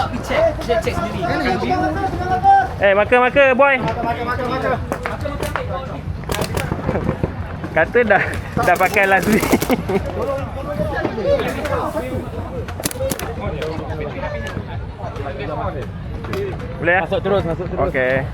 tak pergi check. Dia check sendiri. Maka boy. Kata dah pakai last week. Boleh ya? Masuk terus. Okey.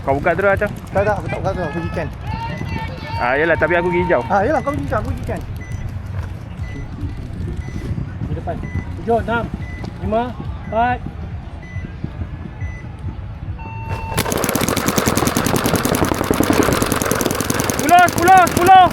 Kau buka terus Acah. Tak, aku tak buka tu, aku pergi ikan. Yalah, tapi aku pergi hijau. Yalah, kau pergi ikan, aku pergi ikan. Di depan. 7, 6, 5, 4. Pulau.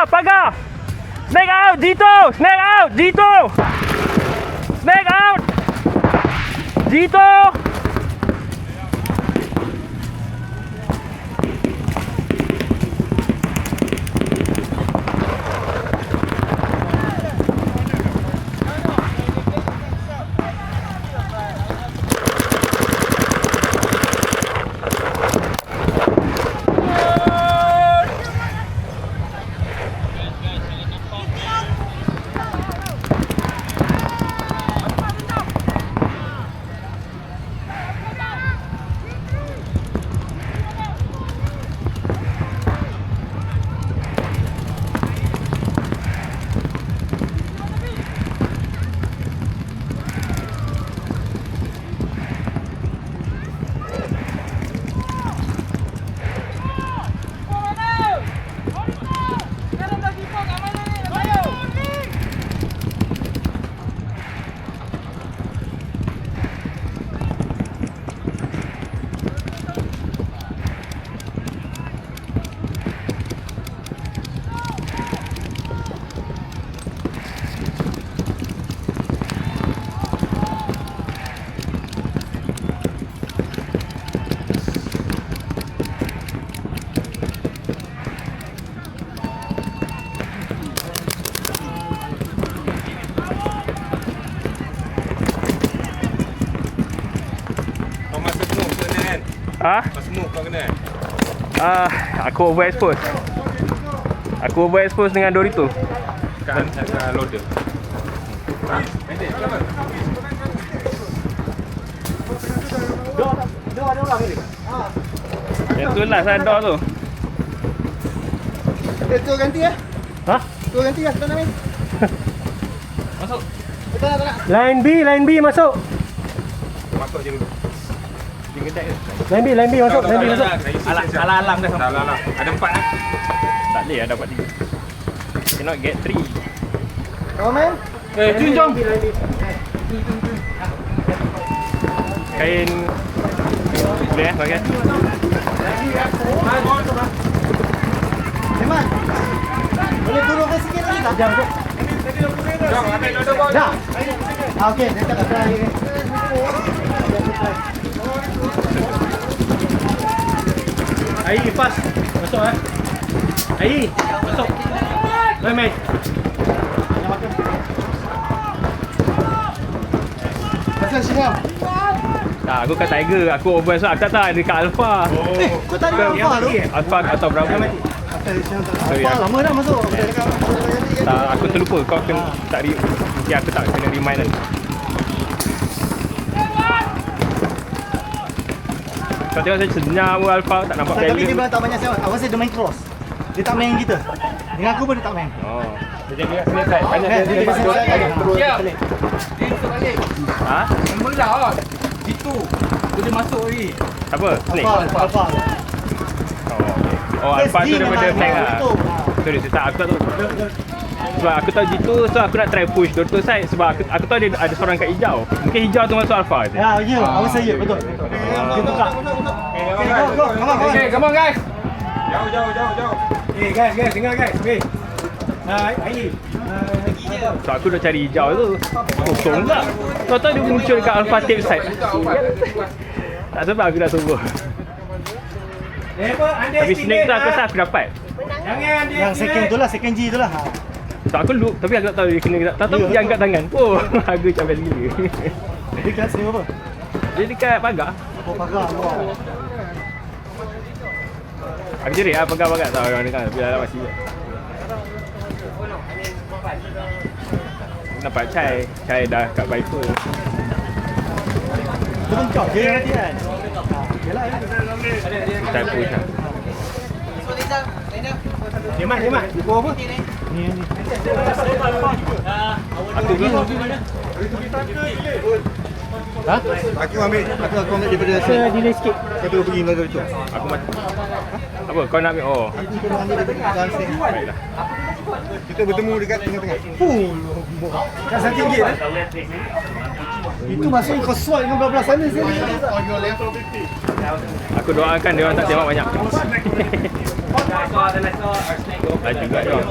Pagar. Snake out, Jito. Snake out. Jito. Smoke kau kena. Aku overexpose dengan Dorito. Kan loader. Ada orang ni. Itu lah sadar tu. Tu ganti ya? Tu ganti ya, kita nak. Masuk. Kita nak. Line B masuk. Masuk je dulu. Line B masuk. Alang dah sampai. Alang. Ada 4 kan? Tak boleh ada dapat 3. Cannot get 3. Kau main? Jun jom. Kain boleh pakai. Memang. Boleh turunkan sikit lagi tak? Jom. Jom ambil loader bawah. Dah. Okey, dekat dah. Ai, pas. Masuk Ai, masuk. Main. Pasal Syiham. Tak, aku kat Tiger. Aku over so aku tak tahu dekat Alpha. Kau tak ada apa tu? Alpha atau Bravo. Sorry, Apa lama dah masuk. Tak, aku terlupa. Kau kena tak mungkin aku tak kena remind tadi. Kau tengok saya senyap pun Alpha tak nampak Tapi dia balance. memang tak banyak sewa. Awak dia main cross. Dia tak main kita. Dengan aku pun dia tak main. Oh. Dia jaga kat sini side. Banyak dia Dia masuk side. side. Siap. Dia masuk balik. Ha? Mula lah. Itu. Dia masuk lagi. Apa? Snake? Alpha. Oh, Alpha tu daripada flank lah. Sorry, tak aku tak tahu. Sebab aku tahu G2, so aku nak try push dua side sebab aku tahu ada seorang kat hijau. Mungkin hijau tu masuk Alpha je. Ya, awak saya betul. Dia buka. Go. Okay, come on guys. Jauh. Guys, dengar guys. Weh. Ai. So aku dah cari hijau tu. Kosong pula. Tahu-tahu dia muncul dekat Alpha tape side. Tak sebab aku dah tunggu. Tapi snake tu aku rasa aku dapat. Yang second G tu lah. So aku look tapi aku tak tahu dia kena ke tak. Tahu dia angkat tangan. Oh, aku capek gila. Dia kat sini apa? Dia dekat pagar. Oh, pagar. Aku jerit lah pagar-pagar tak orang dekat. Biarlah masih. Nampak Chai dah kat Viper. Dia pun kau. Dia nanti kan. Yalah. Chai push lah. Demat. Kau apa? Ni. Aku dulu. Ha? Aku ambil daripada Saya delay sikit. Kau tu pergi belakang tu. Aku mati. Apa kau nak ambil? Oh. Aku kena ambil daripada sini. Baiklah. Kita bertemu dekat tengah-tengah. Kat sana tinggi kan? Itu maksudnya kau swat dengan belah sana sini. Aku doakan dia orang tak tembak banyak. Laju juga dia orang.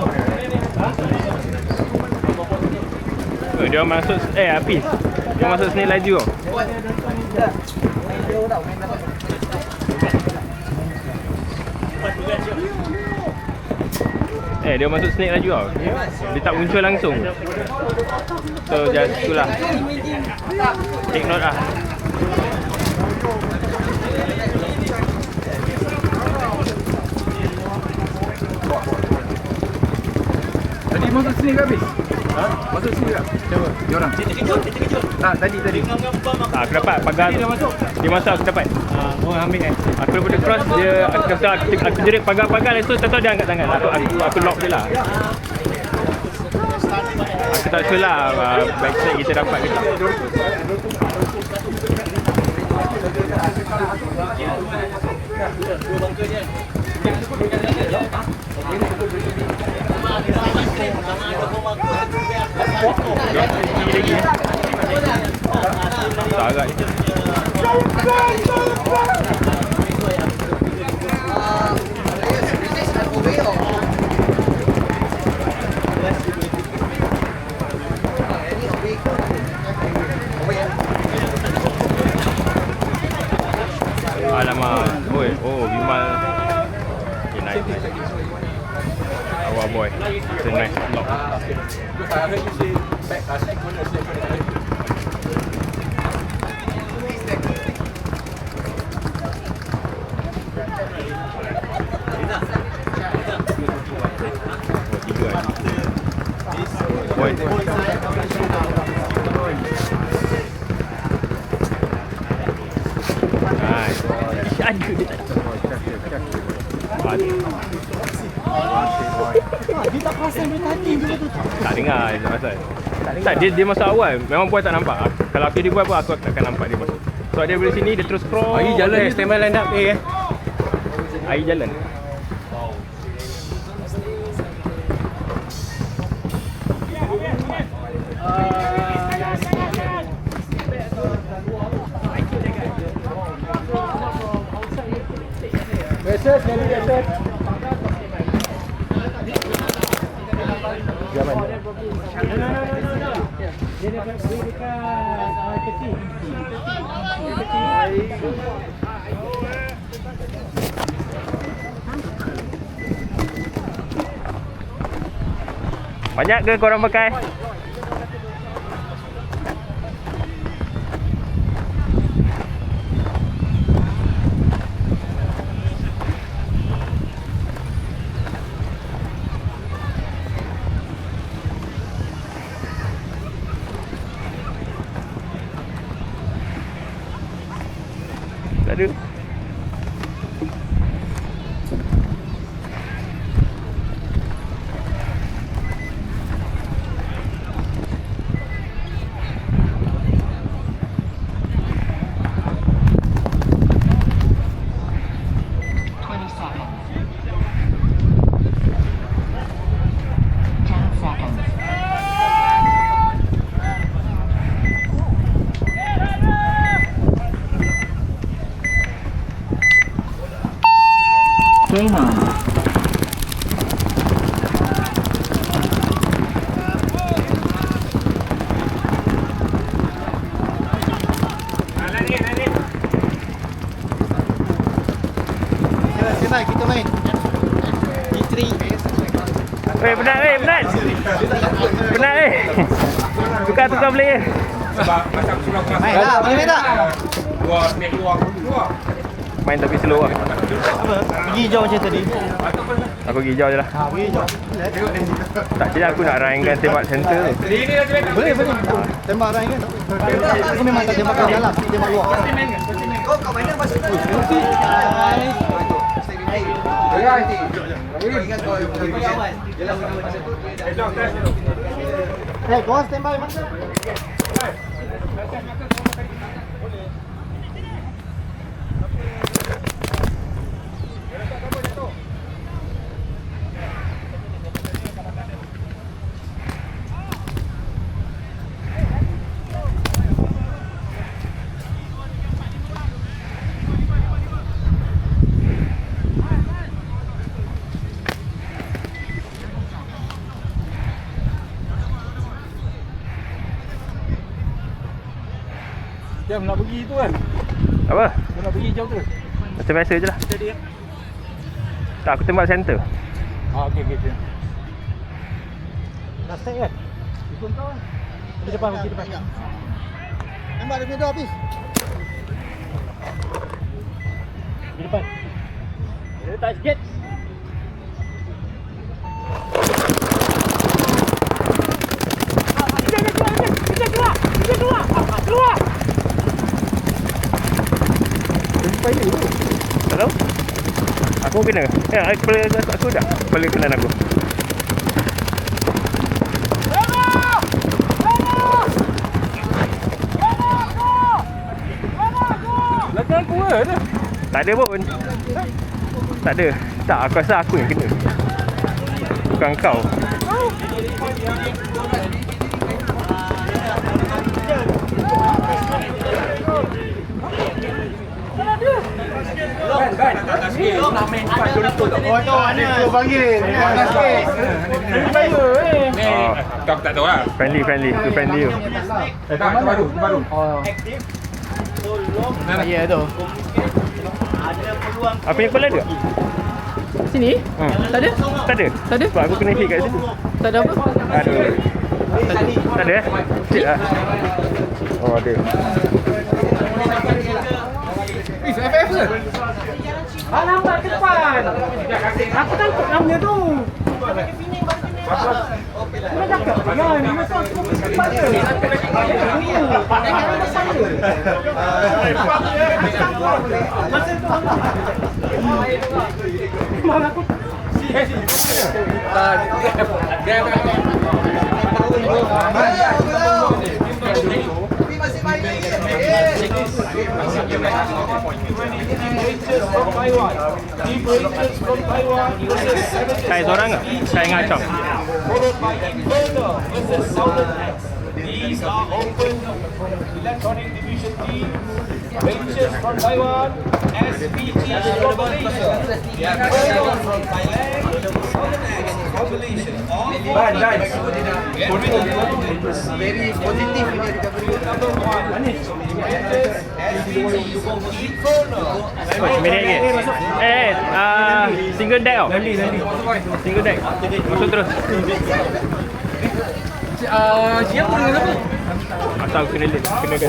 Dia orang masuk habis. Dia masuk snake laju tau. Dia masuk snake laju tau. Dia tak muncul langsung. So just itulah. Take note lah. Tadi masuk sini ke habis? Ha? Masuk sini ke? Siapa? Dia orang. Tak, tadi. Aku dapat pagar. Dia masuk aku dapat. Oh, ambil kan? Aku daripada cross dia aku jerit pagar-pagar tu tak tahu dia angkat tangan. Aku lock dia lah. Aku tak sure lah backside kita dapat ke tak. Lagi. Tak agak je. Alamak. Bimal. Okay, nice. Our boy. It's a nice lock. Boy. Nice. Ada dia tak. Dia tak perasan dari tadi je tu. Tak dengar tak pasal. Tak dia masuk awal. Memang boy tak nampak. Kalau aku dia buat apa aku akan nampak dia masuk. So dia dari sini dia terus cross. Ai jalan ni standby line up Ai jalan. Biasa sekali biasa. Jaman. No. Dia dekat tepi. Banyak ke korang pakai? Tak ada. Game on. Senai kita main. D3. Penat penat. Penat tukar player. Sebab masa aku suruh kelas Main lah, boleh main tak? Keluar, naik keluar. Main tapi slow lah. Apa? Pergi hijau macam tadi. Aku pergi hijau je lah. Ha, pergi hijau. Tak kira aku nak raingkan tembak center tu. Boleh. Tembak orang kan? Aku memang tak tembak kat dalam, tembak luar. Kau main apa sih? Kau standby masa. Jam nak pergi tu kan? Apa? Jam nak pergi jauh tu. Macam biasa je lah. Tak, aku tembak center. Okey. Dah start kan? Ikut kau kan? Pergi depan. Tembak dia punya habis. Pergi depan. Dia letak sikit. Keluar! Tak tahu. Aku kena. Kepala aku dah. Kepala kanan aku. Belakang aku ke? Tak ada pun. Tak ada. Tak, aku rasa aku yang kena. Bukan kau. Nak main depan Dorito tau. Oh, tu mana? Aku panggil. Kau tak tahu lah. Friendly tu. Tak, itu baru. Ya tu. Apa yang kepala ada? Sini? Tak ada? Tak ada. Tak ada? Sebab aku kena hit kat situ. Tak ada apa? Aduh. Tak ada Cik lah. Oh ada. FF ke? Nampak ke depan. Aku tangkap namanya tu. Kena cakap. Ya, ni mesti aku pergi depan je. Masa tu memang aku Kai seorang ke? Kai ngacau. These are open electronic division team. Rangers from Taiwan, SPT from Malaysia, Inferno from Thailand, Southern X from Malaysia. All Very positif punya recovery. number 1. Rangers, SPT from Inferno. RM9. Single deck tau. Single deck. Masuk terus. siapa dengan apa? Asal kena kasi.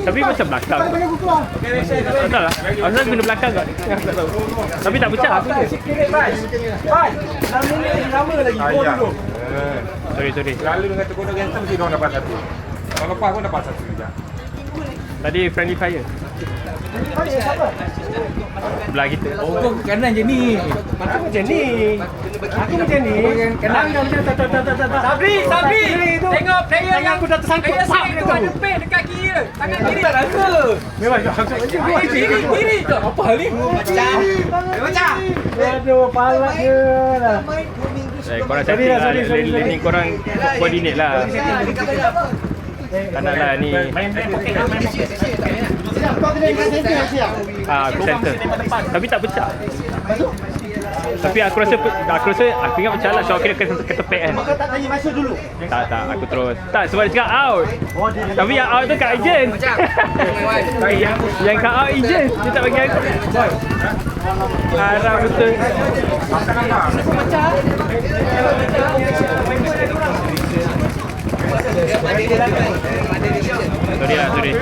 Tapi macam belakang. Tak tahu lah. Asal kena belakang kat. Aku tak tahu. Tapi tak pecah aku dia. Ayah. Sorry. Selalu dengan terkono gangster mesti diorang dapat satu. Kalau lepas pun dapat satu juga. Tadi friendly fire. Belah kita. Oh, kau kanan je ni. Aku macam ni. Kanan dah macam tak. Sabri. Tengok player Tangan aku dah tersangkut. Player tu ada pen dekat kiri tu. Tangan kiri. Tak ada. Memang aku Kiri tu. Apa hal ni? Macam. Aduh, palak je lah. Korang setting lah. Ni korang coordinate lah. Tak nak lah ni. Siap, kau kena dekat center siap. Aku center. Tapi tak pecah. Tapi aku rasa aku ingat pecah lah. So aku kena ketepek kan. Kau tak tanya masuk dulu. Tak, aku terus. Tak, sebab dia cakap out. Tapi yang out tu kat agent. Yang kat out agent. Dia tak bagi aku. Harap betul. Sorry.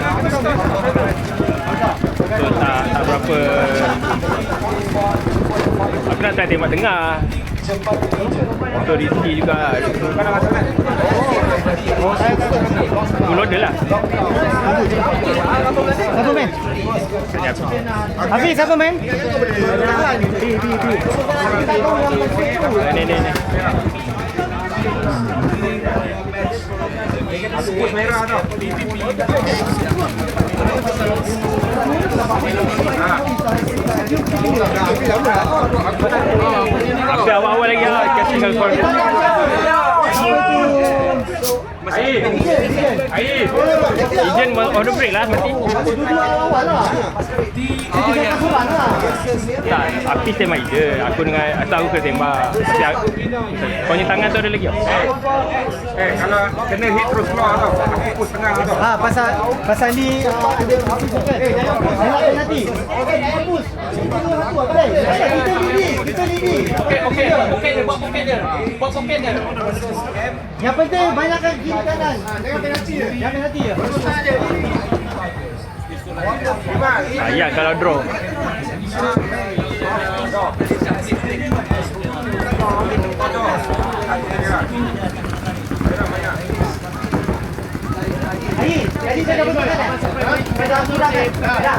So tak berapa. Aku nak try tembak tengah. So risky juga. Loader lah. Siapa main? Hafiz siapa main? Ni. Aku merah tau. Aku awal-awal lagi lah. Kasi dengan corner. Air. Ejen on the break lah mati. Dulu awal lah. Dia jangan kurang lah. Tak, api tembak je. Aku dengan asal aku kena tembak. Tapi kau punya tangan tu ada lagi tau. Kalau kena hit terus keluar tau. Aku pukul setengah tau. Pasal ni ada Hafiz kan. Nak penalti. Bagus. Kita lidi. Okey dia buat poket dia. Yang penting banyakkan kiri kanan. Jangan penalti je. Sayang kalau draw. Jadi saya dah betul kan? Saya dah sudah kan? Dah.